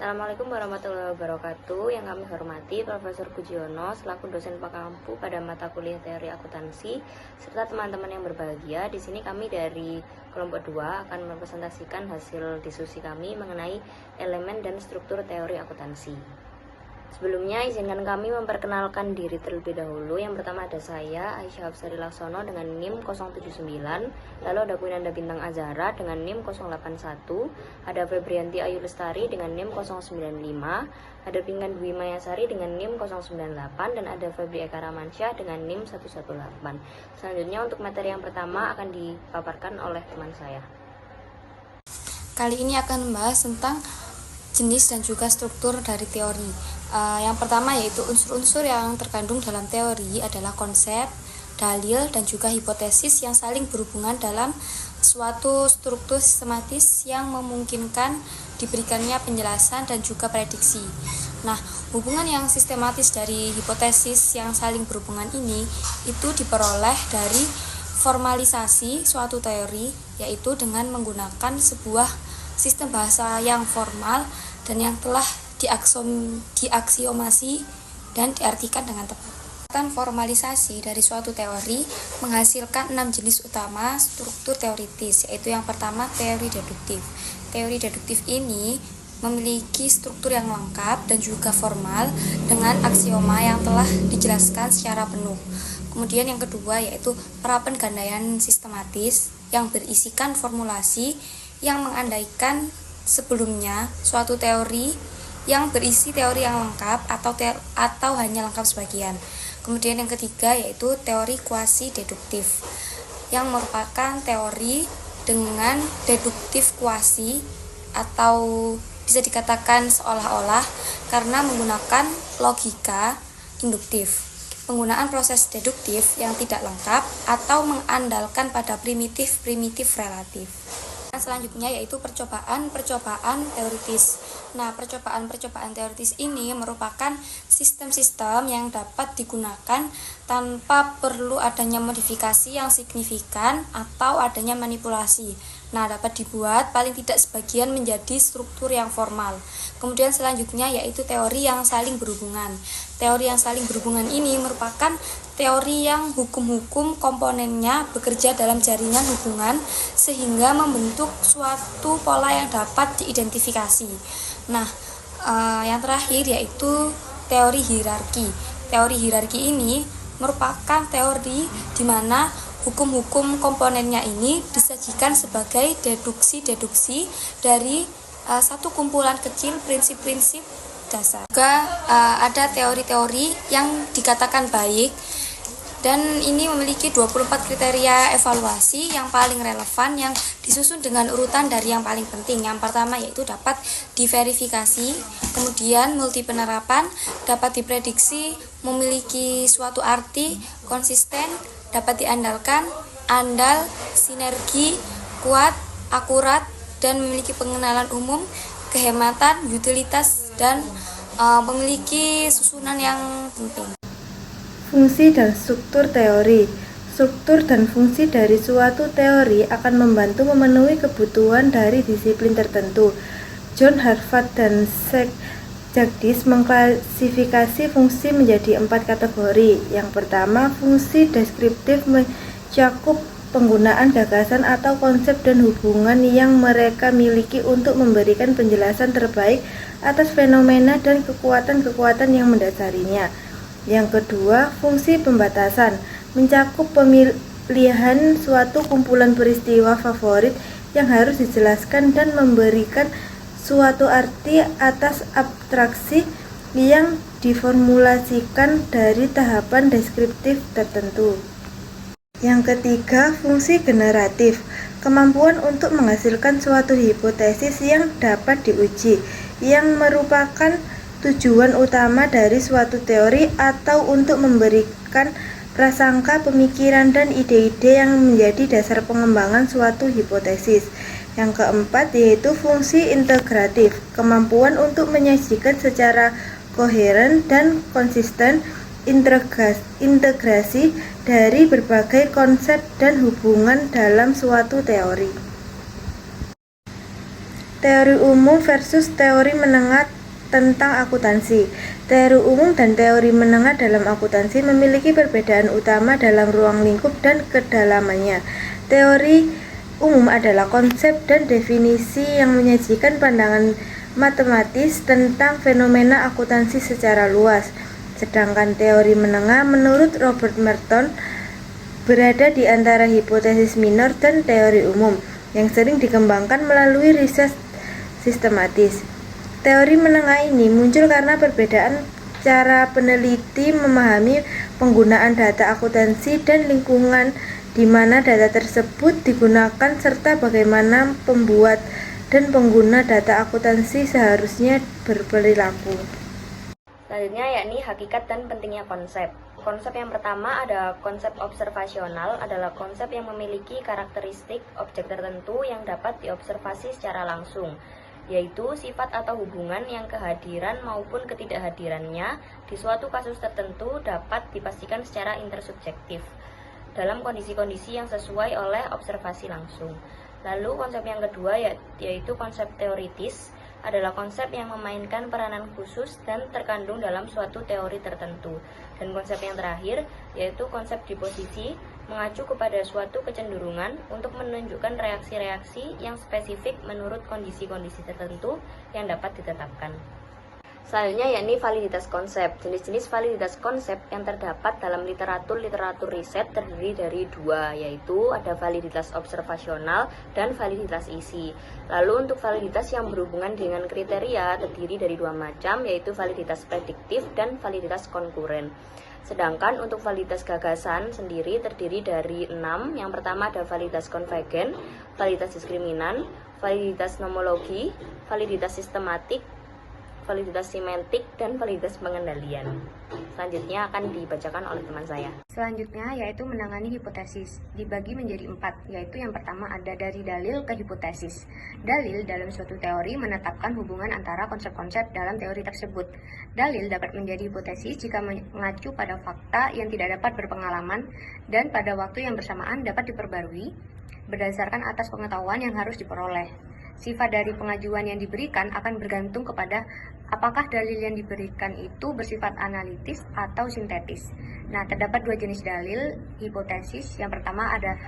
Assalamualaikum warahmatullahi wabarakatuh. Yang kami hormati Profesor Pujiono selaku dosen Pakampu pada mata kuliah Teori Akuntansi serta teman-teman yang berbahagia. Di sini kami dari kelompok 2 akan mempresentasikan hasil diskusi kami mengenai elemen dan struktur teori akuntansi. Sebelumnya izinkan kami memperkenalkan diri terlebih dahulu. Yang pertama ada saya Aisyah Hafsari Laksono dengan NIM 079, lalu ada Kwinanda Bintang Azhara dengan NIM 081, ada Febrianti Ayu Lestari dengan NIM 095, ada Pinkan Dwi Mayasari dengan NIM 098, dan ada Febri Eka Ramansyah dengan NIM 118. Selanjutnya untuk materi yang pertama akan dipaparkan oleh teman saya. Kali ini akan membahas tentang jenis dan juga struktur dari teori. Yang pertama yaitu unsur-unsur yang terkandung dalam teori adalah konsep, dalil, dan juga hipotesis yang saling berhubungan dalam suatu struktur sistematis yang memungkinkan diberikannya penjelasan dan juga prediksi. Nah, hubungan yang sistematis dari hipotesis yang saling berhubungan ini itu diperoleh dari formalisasi suatu teori, yaitu dengan menggunakan sebuah sistem bahasa yang formal dan yang telah diaksiomasi dan diartikan dengan tepat. Formalisasi dari suatu teori menghasilkan 6 jenis utama struktur teoritis, yaitu yang pertama teori deduktif. Teori deduktif ini memiliki struktur yang lengkap dan juga formal dengan aksioma yang telah dijelaskan secara penuh. Kemudian yang kedua yaitu prapengandaian sistematis yang berisikan formulasi yang mengandaikan sebelumnya suatu teori yang berisi teori yang lengkap atau hanya lengkap sebagian. Kemudian yang ketiga yaitu teori kuasi deduktif yang merupakan teori dengan deduktif kuasi atau bisa dikatakan seolah-olah karena menggunakan logika induktif. Penggunaan proses deduktif yang tidak lengkap atau mengandalkan pada primitif relatif. Selanjutnya yaitu percobaan teoritis. Nah, percobaan teoritis ini merupakan sistem-sistem yang dapat digunakan tanpa perlu adanya modifikasi yang signifikan atau adanya manipulasi. Nah, dapat dibuat paling tidak sebagian menjadi struktur yang formal. Kemudian selanjutnya yaitu teori yang saling berhubungan. Teori yang saling berhubungan ini merupakan teori yang hukum-hukum komponennya bekerja dalam jaringan hubungan sehingga membentuk suatu pola yang dapat diidentifikasi. Nah, yang terakhir yaitu teori hierarki. Teori hierarki ini merupakan teori di mana hukum-hukum komponennya ini disajikan sebagai deduksi-deduksi dari satu kumpulan kecil prinsip-prinsip dasar. Juga ada teori-teori yang dikatakan baik dan ini memiliki 24 kriteria evaluasi yang paling relevan yang disusun dengan urutan dari yang paling penting. Yang pertama yaitu dapat diverifikasi, kemudian multi penerapan, dapat diprediksi, memiliki suatu arti, konsisten, dapat diandalkan, andal, sinergi, kuat, akurat, dan memiliki pengenalan umum, kehematan, utilitas, dan memiliki susunan yang penting. Fungsi dan struktur teori. Struktur dan fungsi dari suatu teori akan membantu memenuhi kebutuhan dari disiplin tertentu. John Harvard dan Jagdish mengklasifikasi fungsi menjadi 4 kategori. Yang pertama, fungsi deskriptif mencakup penggunaan gagasan atau konsep dan hubungan yang mereka miliki untuk memberikan penjelasan terbaik atas fenomena dan kekuatan-kekuatan yang mendasarinya. Yang kedua, fungsi pembatasan mencakup pemilihan suatu kumpulan peristiwa favorit yang harus dijelaskan dan memberikan suatu arti atas abstraksi yang diformulasikan dari tahapan deskriptif tertentu. Yang ketiga, fungsi generatif, kemampuan untuk menghasilkan suatu hipotesis yang dapat diuji, yang merupakan tujuan utama dari suatu teori atau untuk memberikan prasangka, pemikiran, dan ide-ide yang menjadi dasar pengembangan suatu hipotesis. Yang keempat yaitu fungsi integratif, kemampuan untuk menyajikan secara koheren dan konsisten integrasi dari berbagai konsep dan hubungan dalam suatu teori. Teori umum versus teori menengah tentang akuntansi. Teori umum dan teori menengah dalam akuntansi memiliki perbedaan utama dalam ruang lingkup dan kedalamannya. Teori umum adalah konsep dan definisi yang menyajikan pandangan matematis tentang fenomena akuntansi secara luas. Sedangkan teori menengah menurut Robert Merton berada di antara hipotesis minor dan teori umum yang sering dikembangkan melalui riset sistematis. Teori menengah ini muncul karena perbedaan cara peneliti memahami penggunaan data akuntansi dan lingkungan di mana data tersebut digunakan serta bagaimana pembuat dan pengguna data akuntansi seharusnya berperilaku. Selanjutnya yakni hakikat dan pentingnya konsep. Konsep yang pertama ada konsep observasional, adalah konsep yang memiliki karakteristik objek tertentu yang dapat diobservasi secara langsung, yaitu sifat atau hubungan yang kehadiran maupun ketidakhadirannya di suatu kasus tertentu dapat dipastikan secara intersubjektif dalam kondisi-kondisi yang sesuai oleh observasi langsung. Lalu konsep yang kedua yaitu konsep teoritis, adalah konsep yang memainkan peranan khusus dan terkandung dalam suatu teori tertentu. Dan konsep yang terakhir yaitu konsep disposisi, mengacu kepada suatu kecenderungan untuk menunjukkan reaksi-reaksi yang spesifik menurut kondisi-kondisi tertentu yang dapat ditetapkan. Selanjutnya yakni validitas konsep. Jenis-jenis validitas konsep yang terdapat dalam literatur riset terdiri dari dua, yaitu ada validitas observasional dan validitas isi. Lalu untuk validitas yang berhubungan dengan kriteria terdiri dari dua macam, yaitu validitas prediktif dan validitas konkuren. Sedangkan untuk validitas gagasan sendiri terdiri dari 6. Yang pertama ada validitas konvergen, validitas diskriminan, validitas nomologi, validitas sistematik, validitas semantik, dan validitas pengendalian. Selanjutnya akan dibacakan oleh teman saya. Selanjutnya yaitu menangani hipotesis. Dibagi menjadi 4, yaitu yang pertama ada dari dalil ke hipotesis. Dalil dalam suatu teori menetapkan hubungan antara konsep-konsep dalam teori tersebut. Dalil dapat menjadi hipotesis jika mengacu pada fakta yang tidak dapat berpengalaman dan pada waktu yang bersamaan dapat diperbarui berdasarkan atas pengetahuan yang harus diperoleh. Sifat dari pengajuan yang diberikan akan bergantung kepada apakah dalil yang diberikan itu bersifat analitis atau sintetis. Nah, terdapat dua jenis dalil hipotesis. Yang pertama ada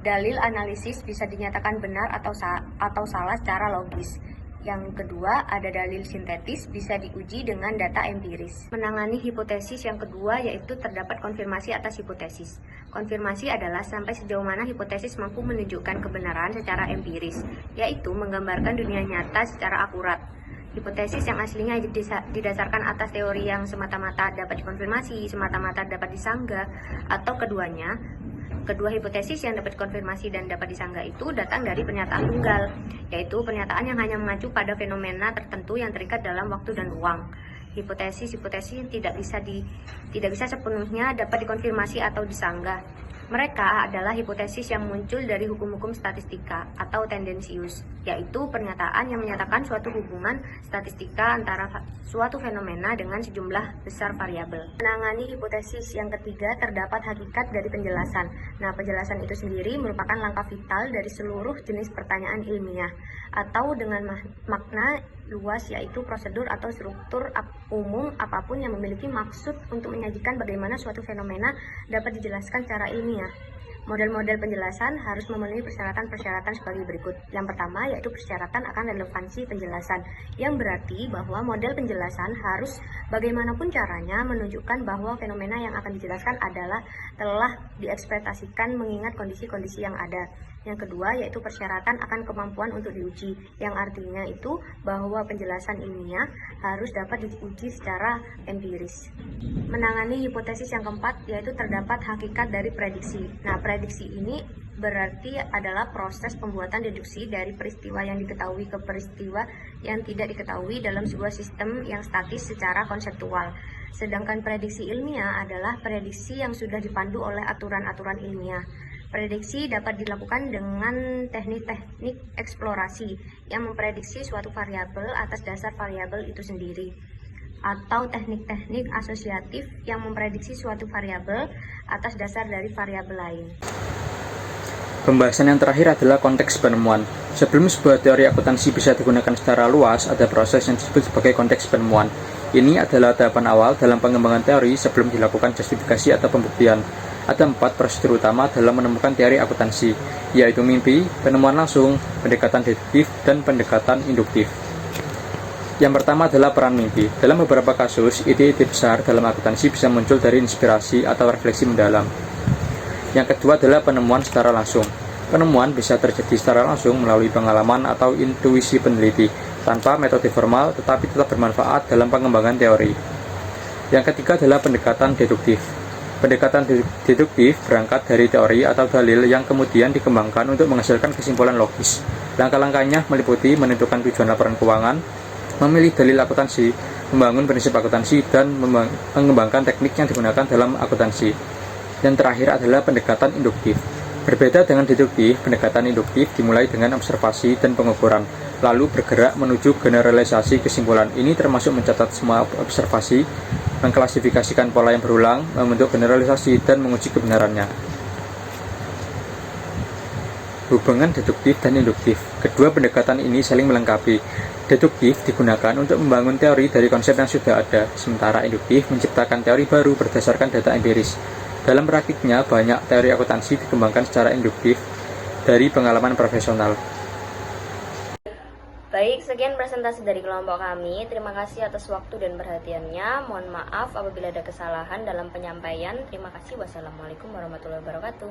dalil analisis, bisa dinyatakan benar atau salah secara logis. Yang kedua ada dalil sintetis, bisa diuji dengan data empiris. Menangani hipotesis yang kedua yaitu terdapat konfirmasi atas hipotesis. Konfirmasi adalah sampai sejauh mana hipotesis mampu menunjukkan kebenaran secara empiris, yaitu menggambarkan dunia nyata secara akurat. Hipotesis yang aslinya didasarkan atas teori yang semata-mata dapat dikonfirmasi, semata-mata dapat disanggah, atau keduanya. Kedua hipotesis yang dapat dikonfirmasi dan dapat disanggah itu datang dari pernyataan tunggal, yaitu pernyataan yang hanya mengacu pada fenomena tertentu yang terikat dalam waktu dan ruang. Hipotesis-hipotesis tidak bisa sepenuhnya dapat dikonfirmasi atau disanggah. Mereka adalah hipotesis yang muncul dari hukum-hukum statistika atau tendensius, yaitu pernyataan yang menyatakan suatu hubungan statistika antara suatu fenomena dengan sejumlah besar variabel. Menangani hipotesis yang ketiga terdapat hakikat dari penjelasan. Nah, penjelasan itu sendiri merupakan langkah vital dari seluruh jenis pertanyaan ilmiah, atau dengan makna luas yaitu prosedur atau struktur umum apapun yang memiliki maksud untuk menyajikan bagaimana suatu fenomena dapat dijelaskan secara ilmiah. Model-model penjelasan harus memenuhi persyaratan-persyaratan sebagai berikut. Yang pertama yaitu persyaratan akan relevansi penjelasan, yang berarti bahwa model penjelasan harus bagaimanapun caranya menunjukkan bahwa fenomena yang akan dijelaskan adalah telah diekspektasikan mengingat kondisi-kondisi yang ada. Yang kedua yaitu persyaratan akan kemampuan untuk diuji, yang artinya itu bahwa penjelasan ilmiah harus dapat diuji secara empiris. Menangani hipotesis yang keempat yaitu terdapat hakikat dari prediksi. Nah, prediksi ini berarti adalah proses pembuatan deduksi dari peristiwa yang diketahui ke peristiwa yang tidak diketahui dalam sebuah sistem yang statis secara konseptual. Sedangkan prediksi ilmiah adalah prediksi yang sudah dipandu oleh aturan-aturan ilmiah. Prediksi dapat dilakukan dengan teknik-teknik eksplorasi yang memprediksi suatu variabel atas dasar variabel itu sendiri, atau teknik-teknik asosiatif yang memprediksi suatu variabel atas dasar dari variabel lain. Pembahasan yang terakhir adalah konteks penemuan. Sebelum sebuah teori akuntansi bisa digunakan secara luas, ada proses yang disebut sebagai konteks penemuan. Ini adalah tahapan awal dalam pengembangan teori sebelum dilakukan justifikasi atau pembuktian. Ada 4 prosedur utama dalam menemukan teori akuntansi, yaitu mimpi, penemuan langsung, pendekatan deduktif, dan pendekatan induktif. Yang pertama adalah peran mimpi. Dalam beberapa kasus, ide-ide besar dalam akuntansi bisa muncul dari inspirasi atau refleksi mendalam. Yang kedua adalah penemuan secara langsung. Penemuan bisa terjadi secara langsung melalui pengalaman atau intuisi peneliti, tanpa metode formal tetapi tetap bermanfaat dalam pengembangan teori. Yang ketiga adalah pendekatan deduktif. Pendekatan deduktif berangkat dari teori atau dalil yang kemudian dikembangkan untuk menghasilkan kesimpulan logis. Langkah-langkahnya meliputi menentukan tujuan laporan keuangan, memilih dalil akuntansi, membangun prinsip akuntansi, dan mengembangkan teknik yang digunakan dalam akuntansi. Dan terakhir adalah pendekatan induktif. Berbeda dengan deduktif, pendekatan induktif dimulai dengan observasi dan pengukuran, lalu bergerak menuju generalisasi kesimpulan. Ini termasuk mencatat semua observasi, mengklasifikasikan pola yang berulang, membentuk generalisasi, dan menguji kebenarannya. Hubungan deduktif dan induktif. Kedua pendekatan ini saling melengkapi. Deduktif digunakan untuk membangun teori dari konsep yang sudah ada, sementara induktif menciptakan teori baru berdasarkan data empiris. Dalam praktiknya, banyak teori akuntansi dikembangkan secara induktif dari pengalaman profesional. Baik, sekian presentasi dari kelompok kami. Terima kasih atas waktu dan perhatiannya. Mohon maaf apabila ada kesalahan dalam penyampaian. Terima kasih. Wassalamualaikum warahmatullahi wabarakatuh.